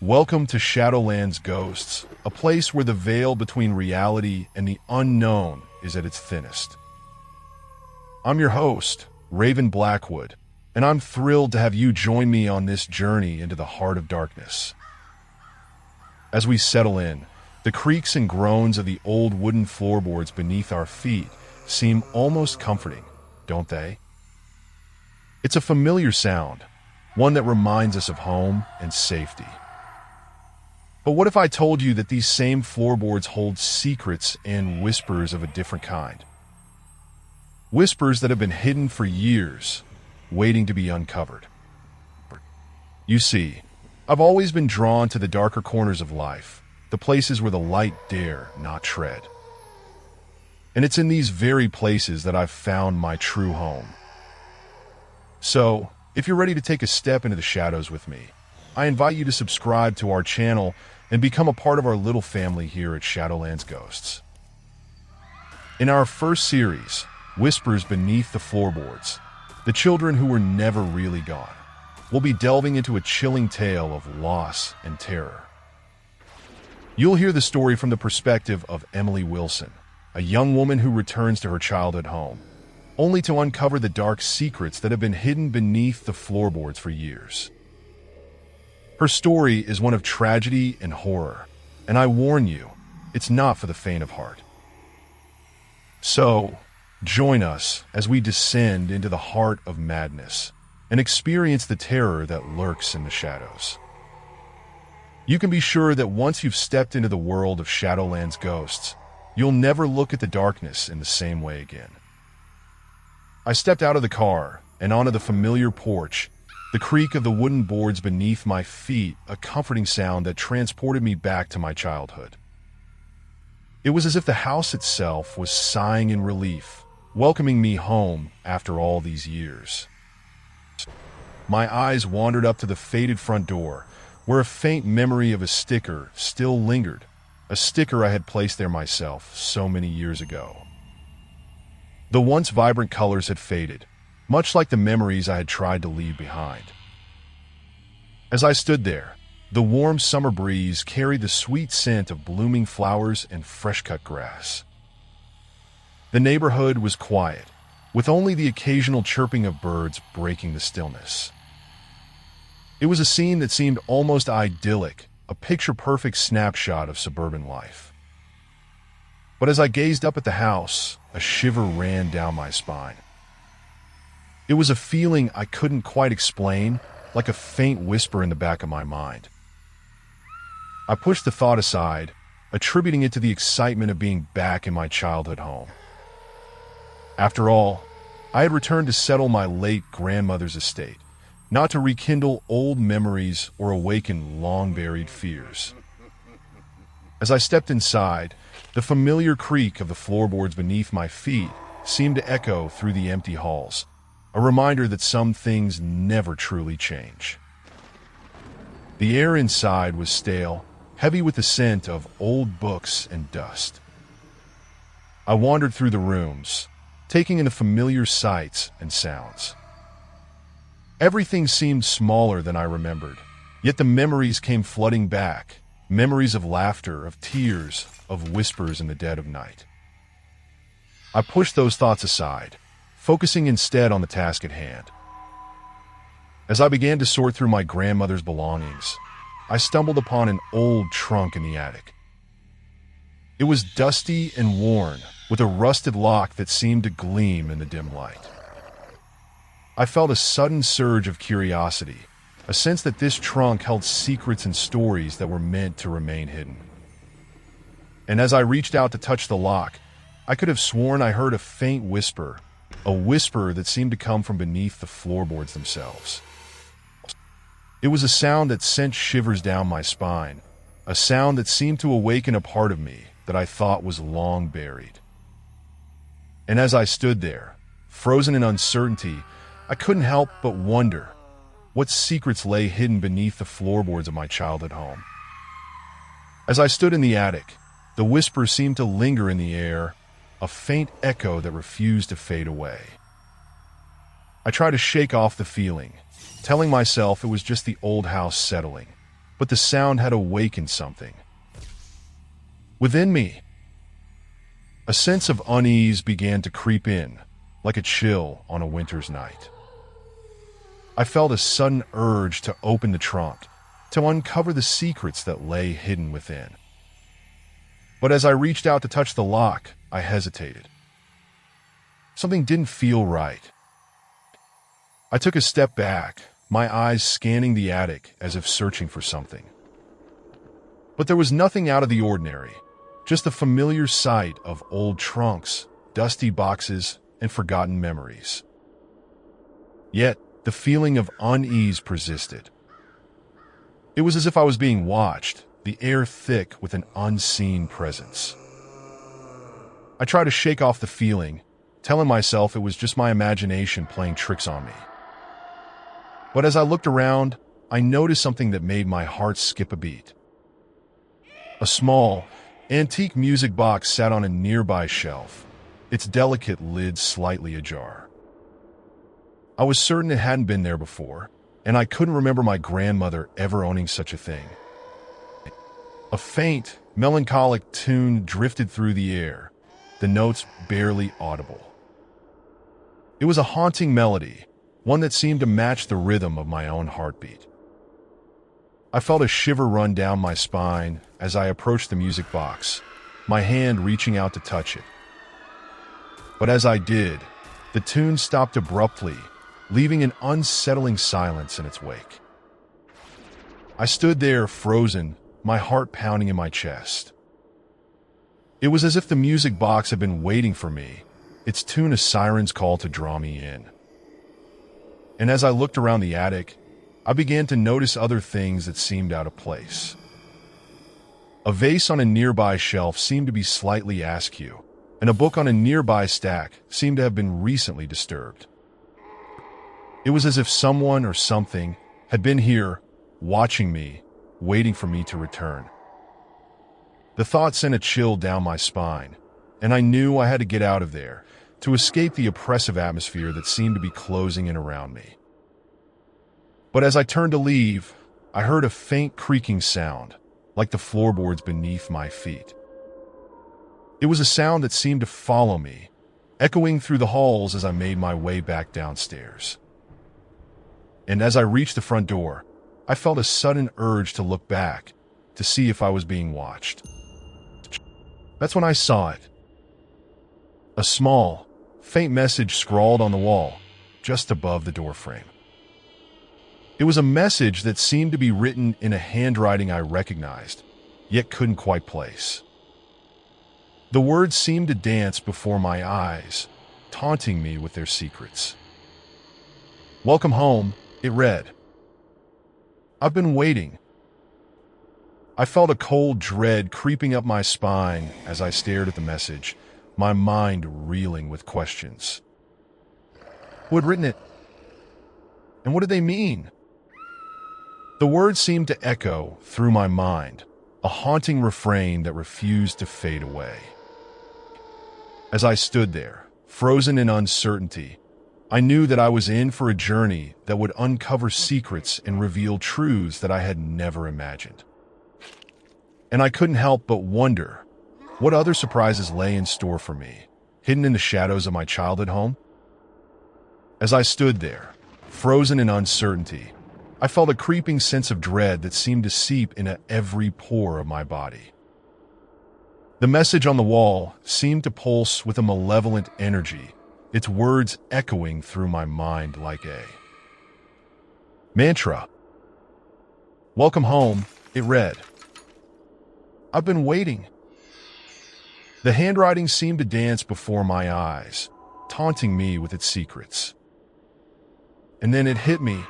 Welcome to Shadowland's Ghosts, a place where the veil between reality and the unknown is at its thinnest. I'm your host, Raven Blackwood, and I'm thrilled to have you join me on this journey into the heart of darkness. As we settle in, the creaks and groans of the old wooden floorboards beneath our feet seem almost comforting, don't they? It's a familiar sound, one that reminds us of home and safety. But what if I told you that these same floorboards hold secrets and whispers of a different kind? Whispers that have been hidden for years, waiting to be uncovered. You see, I've always been drawn to the darker corners of life, the places where the light dare not tread. And it's in these very places that I've found my true home. So, if you're ready to take a step into the shadows with me, I invite you to subscribe to our channel and become a part of our little family here at Shadowland's Ghosts. In our first series, Whispers Beneath the Floorboards, the children who were never really gone, we'll be delving into a chilling tale of loss and terror. You'll hear the story from the perspective of Emily Wilson, a young woman who returns to her childhood home, only to uncover the dark secrets that have been hidden beneath the floorboards for years. Her story is one of tragedy and horror, and I warn you, it's not for the faint of heart. So, join us as we descend into the heart of madness and experience the terror that lurks in the shadows. You can be sure that once you've stepped into the world of Shadowland's Ghosts, you'll never look at the darkness in the same way again. I stepped out of the car and onto the familiar porch, the creak of the wooden boards beneath my feet, a comforting sound that transported me back to my childhood. It was as if the house itself was sighing in relief, welcoming me home after all these years. My eyes wandered up to the faded front door, where a faint memory of a sticker still lingered, a sticker I had placed there myself so many years ago. The once vibrant colors had faded, much like the memories I had tried to leave behind. As I stood there, the warm summer breeze carried the sweet scent of blooming flowers and fresh-cut grass. The neighborhood was quiet, with only the occasional chirping of birds breaking the stillness. It was a scene that seemed almost idyllic, a picture-perfect snapshot of suburban life. But as I gazed up at the house, a shiver ran down my spine. It was a feeling I couldn't quite explain, like a faint whisper in the back of my mind. I pushed the thought aside, attributing it to the excitement of being back in my childhood home. After all, I had returned to settle my late grandmother's estate, not to rekindle old memories or awaken long-buried fears. As I stepped inside, the familiar creak of the floorboards beneath my feet seemed to echo through the empty halls, a reminder that some things never truly change. The air inside was stale, heavy with the scent of old books and dust. I wandered through the rooms, taking in the familiar sights and sounds. Everything seemed smaller than I remembered, yet the memories came flooding back, memories of laughter, of tears, of whispers in the dead of night. I pushed those thoughts aside, focusing instead on the task at hand. As I began to sort through my grandmother's belongings, I stumbled upon an old trunk in the attic. It was dusty and worn, with a rusted lock that seemed to gleam in the dim light. I felt a sudden surge of curiosity, a sense that this trunk held secrets and stories that were meant to remain hidden. And as I reached out to touch the lock, I could have sworn I heard a faint whisper, a whisper that seemed to come from beneath the floorboards themselves. It was a sound that sent shivers down my spine, a sound that seemed to awaken a part of me that I thought was long buried. And as I stood there, frozen in uncertainty, I couldn't help but wonder what secrets lay hidden beneath the floorboards of my childhood home. As I stood in the attic, the whisper seemed to linger in the air, a faint echo that refused to fade away. I tried to shake off the feeling, telling myself it was just the old house settling, but the sound had awakened something within me. A sense of unease began to creep in, like a chill on a winter's night. I felt a sudden urge to open the trunk, to uncover the secrets that lay hidden within. But as I reached out to touch the lock, I hesitated. Something didn't feel right. I took a step back, my eyes scanning the attic as if searching for something. But there was nothing out of the ordinary, just the familiar sight of old trunks, dusty boxes, and forgotten memories. Yet, the feeling of unease persisted. It was as if I was being watched, the air thick with an unseen presence. I tried to shake off the feeling, telling myself it was just my imagination playing tricks on me. But as I looked around, I noticed something that made my heart skip a beat. A small, antique music box sat on a nearby shelf, its delicate lid slightly ajar. I was certain it hadn't been there before, and I couldn't remember my grandmother ever owning such a thing. A faint, melancholic tune drifted through the air, the notes barely audible. It was a haunting melody, one that seemed to match the rhythm of my own heartbeat. I felt a shiver run down my spine as I approached the music box, my hand reaching out to touch it. But as I did, the tune stopped abruptly, leaving an unsettling silence in its wake. I stood there frozen, my heart pounding in my chest. It was as if the music box had been waiting for me, its tune a siren's call to draw me in. And as I looked around the attic, I began to notice other things that seemed out of place. A vase on a nearby shelf seemed to be slightly askew, and a book on a nearby stack seemed to have been recently disturbed. It was as if someone or something had been here, watching me, waiting for me to return. The thought sent a chill down my spine, and I knew I had to get out of there to escape the oppressive atmosphere that seemed to be closing in around me. But as I turned to leave, I heard a faint creaking sound, like the floorboards beneath my feet. It was a sound that seemed to follow me, echoing through the halls as I made my way back downstairs. And as I reached the front door, I felt a sudden urge to look back, to see if I was being watched. That's when I saw it. A small, faint message scrawled on the wall, just above the doorframe. It was a message that seemed to be written in a handwriting I recognized, yet couldn't quite place. The words seemed to dance before my eyes, taunting me with their secrets. "Welcome home," it read. "I've been waiting." I felt a cold dread creeping up my spine as I stared at the message, my mind reeling with questions. Who had written it? And what did they mean? The words seemed to echo through my mind, a haunting refrain that refused to fade away. As I stood there, frozen in uncertainty, I knew that I was in for a journey that would uncover secrets and reveal truths that I had never imagined. And I couldn't help but wonder, what other surprises lay in store for me, hidden in the shadows of my childhood home? As I stood there, frozen in uncertainty, I felt a creeping sense of dread that seemed to seep into every pore of my body. The message on the wall seemed to pulse with a malevolent energy, its words echoing through my mind like a mantra. "Welcome home," it read. "I've been waiting." The handwriting seemed to dance before my eyes, taunting me with its secrets. And then it hit me.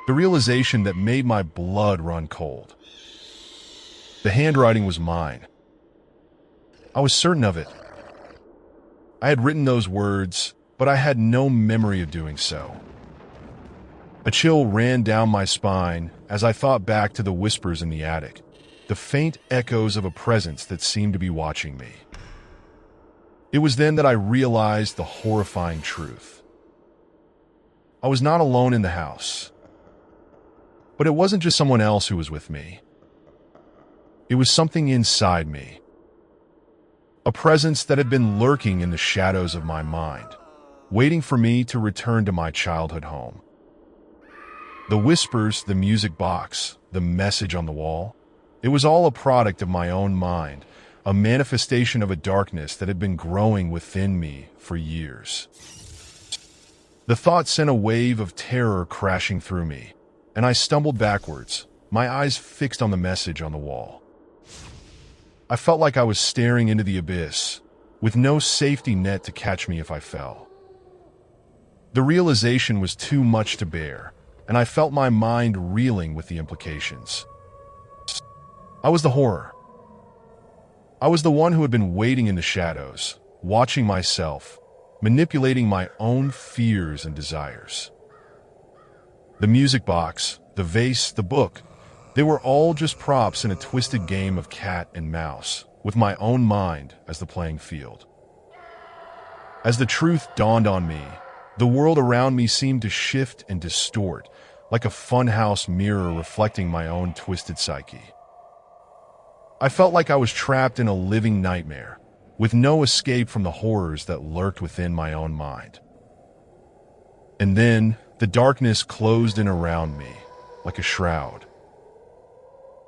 The realization that made my blood run cold. The handwriting was mine. I was certain of it. I had written those words, but I had no memory of doing so. A chill ran down my spine as I thought back to the whispers in the attic, the faint echoes of a presence that seemed to be watching me. It was then that I realized the horrifying truth. I was not alone in the house. But it wasn't just someone else who was with me. It was something inside me. A presence that had been lurking in the shadows of my mind, waiting for me to return to my childhood home. The whispers, the music box, the message on the wall, it was all a product of my own mind, a manifestation of a darkness that had been growing within me for years. The thought sent a wave of terror crashing through me, and I stumbled backwards, my eyes fixed on the message on the wall. I felt like I was staring into the abyss, with no safety net to catch me if I fell. The realization was too much to bear, and I felt my mind reeling with the implications. I was the horror. I was the one who had been waiting in the shadows, watching myself, manipulating my own fears and desires. The music box, the vase, the book, they were all just props in a twisted game of cat and mouse, with my own mind as the playing field. As the truth dawned on me, the world around me seemed to shift and distort, like a funhouse mirror reflecting my own twisted psyche. I felt like I was trapped in a living nightmare, with no escape from the horrors that lurked within my own mind. And then, the darkness closed in around me, like a shroud.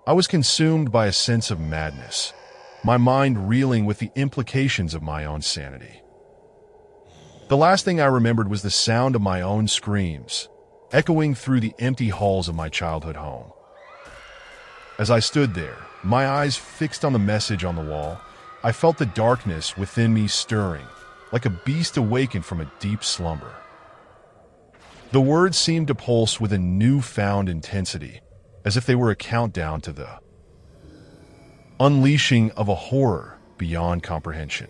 I was consumed by a sense of madness, my mind reeling with the implications of my own sanity. The last thing I remembered was the sound of my own screams, echoing through the empty halls of my childhood home. As I stood there, my eyes fixed on the message on the wall, I felt the darkness within me stirring, like a beast awakened from a deep slumber. The words seemed to pulse with a newfound intensity, as if they were a countdown to the unleashing of a horror beyond comprehension.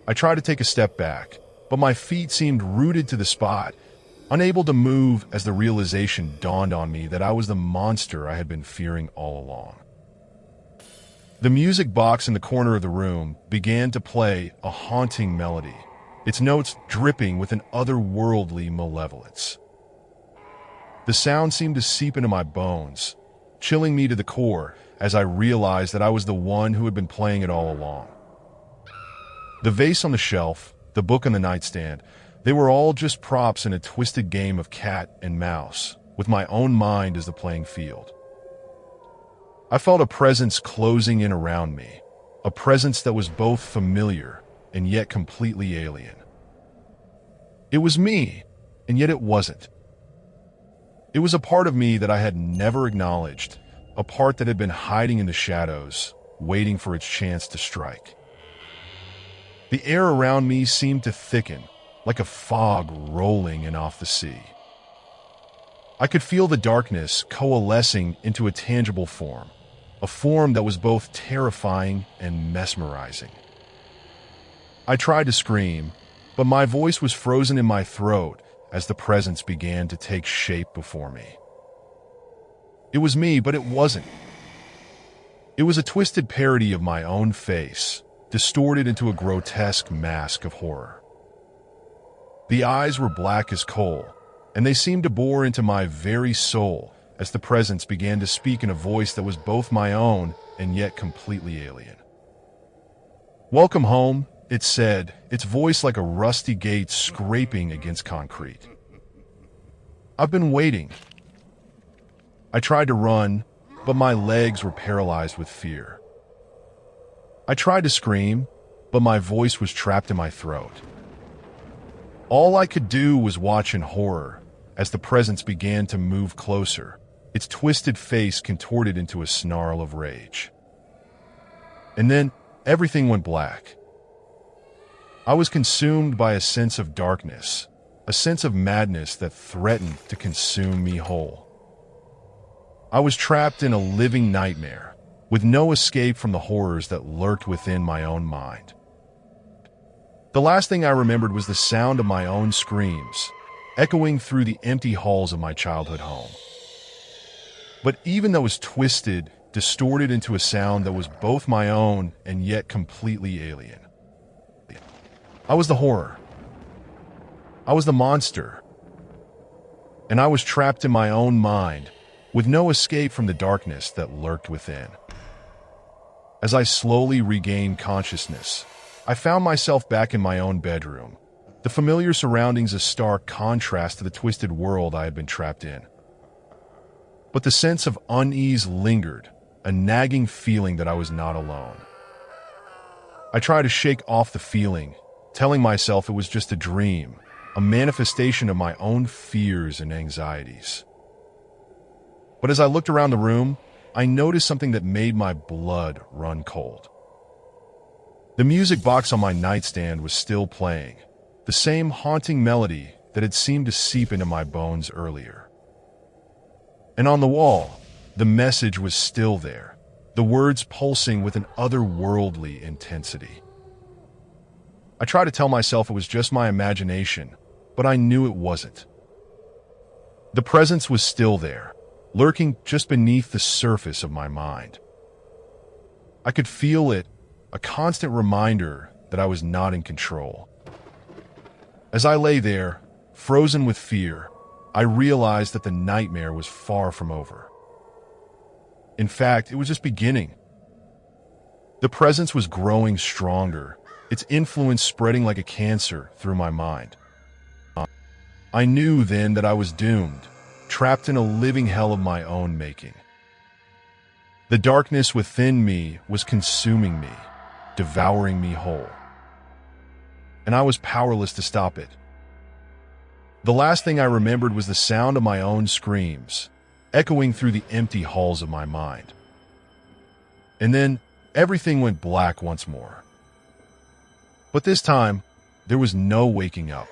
I tried to take a step back, but my feet seemed rooted to the spot, unable to move as the realization dawned on me that I was the monster I had been fearing all along. The music box in the corner of the room began to play a haunting melody, its notes dripping with an otherworldly malevolence. The sound seemed to seep into my bones, chilling me to the core as I realized that I was the one who had been playing it all along. The vase on the shelf, the book on the nightstand, they were all just props in a twisted game of cat and mouse, with my own mind as the playing field. I felt a presence closing in around me, a presence that was both familiar and yet completely alien. It was me, and yet it wasn't. It was a part of me that I had never acknowledged, a part that had been hiding in the shadows, waiting for its chance to strike. The air around me seemed to thicken, like a fog rolling in off the sea. I could feel the darkness coalescing into a tangible form, a form that was both terrifying and mesmerizing. I tried to scream, but my voice was frozen in my throat as the presence began to take shape before me. It was me, but it wasn't. It was a twisted parody of my own face, distorted into a grotesque mask of horror. The eyes were black as coal, and they seemed to bore into my very soul as the presence began to speak in a voice that was both my own and yet completely alien. "Welcome home," it said, its voice like a rusty gate scraping against concrete. "I've been waiting." I tried to run, but my legs were paralyzed with fear. I tried to scream, but my voice was trapped in my throat. All I could do was watch in horror as the presence began to move closer, its twisted face contorted into a snarl of rage. And then everything went black. I was consumed by a sense of darkness, a sense of madness that threatened to consume me whole. I was trapped in a living nightmare, with no escape from the horrors that lurked within my own mind. The last thing I remembered was the sound of my own screams, echoing through the empty halls of my childhood home. But even though it was twisted, distorted into a sound that was both my own and yet completely alien. I was the horror. I was the monster. and I was trapped in my own mind, with no escape from the darkness that lurked within. As I slowly regained consciousness, I found myself back in my own bedroom, the familiar surroundings a stark contrast to the twisted world I had been trapped in. But the sense of unease lingered, a nagging feeling that I was not alone. I tried to shake off the feeling, telling myself it was just a dream, a manifestation of my own fears and anxieties. But as I looked around the room, I noticed something that made my blood run cold. The music box on my nightstand was still playing, the same haunting melody that had seemed to seep into my bones earlier. And on the wall, the message was still there, the words pulsing with an otherworldly intensity. I tried to tell myself it was just my imagination, but I knew it wasn't. The presence was still there, lurking just beneath the surface of my mind. I could feel it, a constant reminder that I was not in control. As I lay there, frozen with fear, I realized that the nightmare was far from over. In fact, it was just beginning. The presence was growing stronger, its influence spreading like a cancer through my mind. I knew then that I was doomed, trapped in a living hell of my own making. The darkness within me was consuming me, devouring me whole. And I was powerless to stop it. The last thing I remembered was the sound of my own screams, echoing through the empty halls of my mind. And then everything went black once more. But this time, there was no waking up.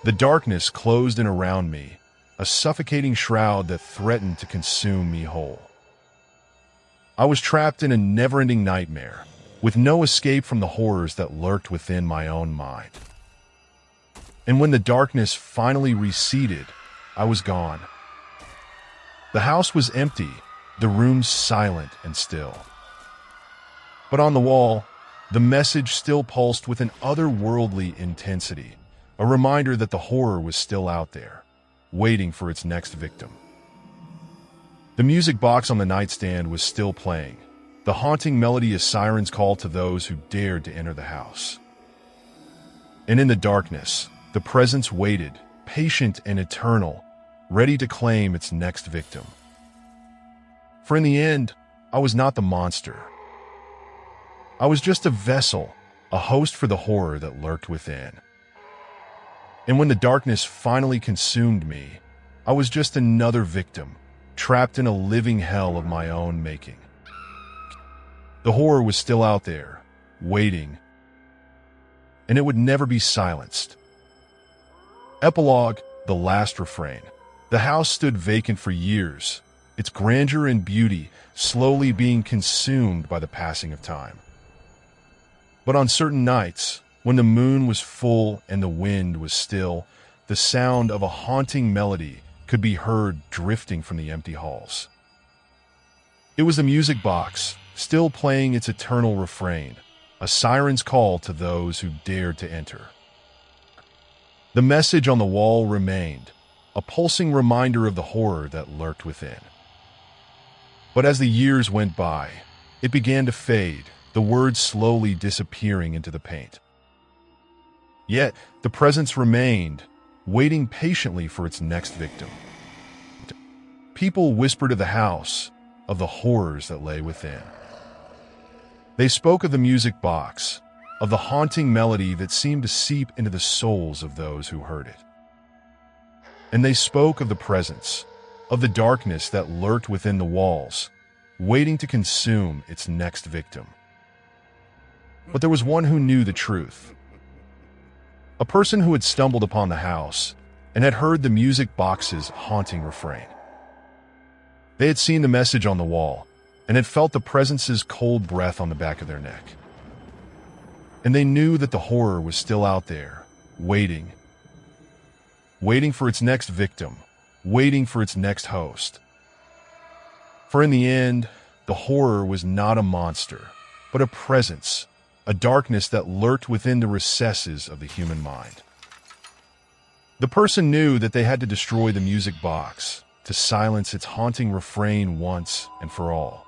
The darkness closed in around me, a suffocating shroud that threatened to consume me whole. I was trapped in a never-ending nightmare, with no escape from the horrors that lurked within my own mind. And when the darkness finally receded, I was gone. The house was empty, the rooms silent and still. But on the wall, the message still pulsed with an otherworldly intensity, a reminder that the horror was still out there, waiting for its next victim. The music box on the nightstand was still playing, the haunting melody a siren's call to those who dared to enter the house. And in the darkness, the presence waited, patient and eternal, ready to claim its next victim. For in the end, I was not the monster. I was just a vessel, a host for the horror that lurked within. And when the darkness finally consumed me, I was just another victim, trapped in a living hell of my own making. The horror was still out there, waiting, and it would never be silenced. Epilogue, the last refrain. The house stood vacant for years, its grandeur and beauty slowly being consumed by the passing of time. But on certain nights, when the moon was full and the wind was still, the sound of a haunting melody could be heard drifting from the empty halls. It was the music box, still playing its eternal refrain, a siren's call to those who dared to enter. The message on the wall remained, a pulsing reminder of the horror that lurked within. But as the years went by, it began to fade, the words slowly disappearing into the paint. Yet, the presence remained, waiting patiently for its next victim. People whispered of the house, of the horrors that lay within. They spoke of the music box, of the haunting melody that seemed to seep into the souls of those who heard it. And they spoke of the presence, of the darkness that lurked within the walls, waiting to consume its next victim. But there was one who knew the truth. A person who had stumbled upon the house and had heard the music box's haunting refrain. They had seen the message on the wall and had felt the presence's cold breath on the back of their neck. And they knew that the horror was still out there, waiting for its next victim, waiting for its next host. For in the end, the horror was not a monster, but a presence, a darkness that lurked within the recesses of the human mind. The person knew that they had to destroy the music box to silence its haunting refrain once and for all.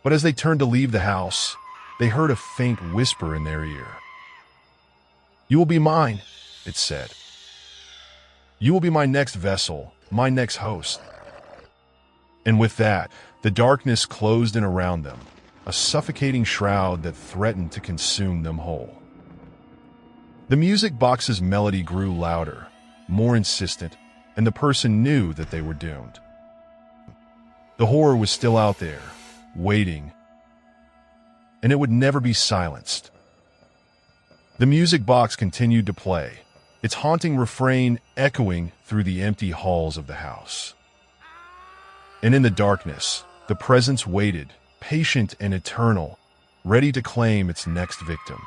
But as they turned to leave the house, they heard a faint whisper in their ear. "You will be mine," it said. "You will be my next vessel, my next host." And with that, the darkness closed in around them, a suffocating shroud that threatened to consume them whole. The music box's melody grew louder, more insistent, and the person knew that they were doomed. The horror was still out there, waiting, and it would never be silenced. The music box continued to play, its haunting refrain echoing through the empty halls of the house. And in the darkness, the presence waited, patient and eternal, ready to claim its next victim.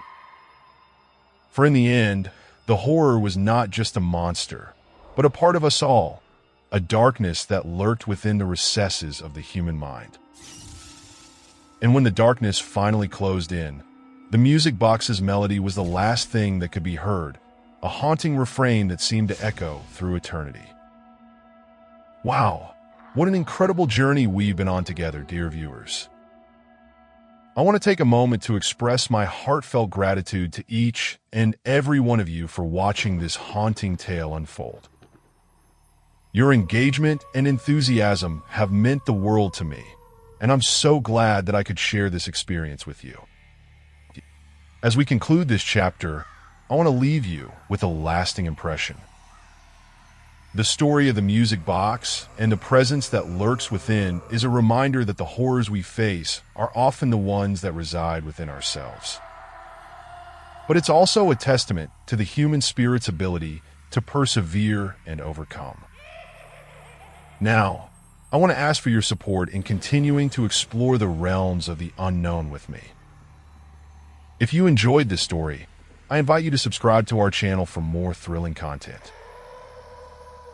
For in the end, the horror was not just a monster, but a part of us all, a darkness that lurked within the recesses of the human mind. And when the darkness finally closed in, the music box's melody was the last thing that could be heard, a haunting refrain that seemed to echo through eternity. Wow, what an incredible journey we've been on together, dear viewers. I want to take a moment to express my heartfelt gratitude to each and every one of you for watching this haunting tale unfold. Your engagement and enthusiasm have meant the world to me, and I'm so glad that I could share this experience with you. As we conclude this chapter, I want to leave you with a lasting impression. The story of the music box and the presence that lurks within is a reminder that the horrors we face are often the ones that reside within ourselves. But it's also a testament to the human spirit's ability to persevere and overcome. Now, I want to ask for your support in continuing to explore the realms of the unknown with me. If you enjoyed this story, I invite you to subscribe to our channel for more thrilling content.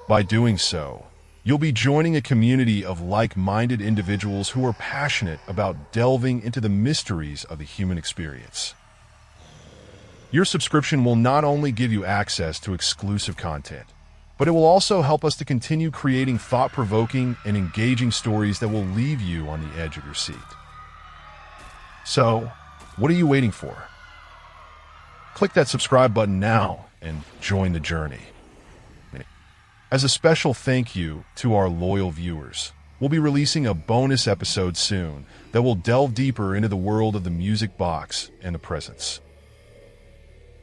By doing so, you'll be joining a community of like-minded individuals who are passionate about delving into the mysteries of the human experience. Your subscription will not only give you access to exclusive content, but it will also help us to continue creating thought-provoking and engaging stories that will leave you on the edge of your seat. So, what are you waiting for? Click that subscribe button now and join the journey. As a special thank you to our loyal viewers, we'll be releasing a bonus episode soon that will delve deeper into the world of the music box and the presence.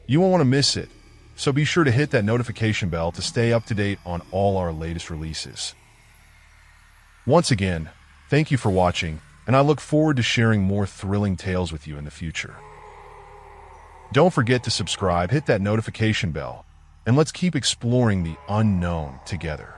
You won't want to miss it, so be sure to hit that notification bell to stay up to date on all our latest releases. Once again, thank you for watching, and I look forward to sharing more thrilling tales with you in the future. Don't forget to subscribe, hit that notification bell, and let's keep exploring the unknown together.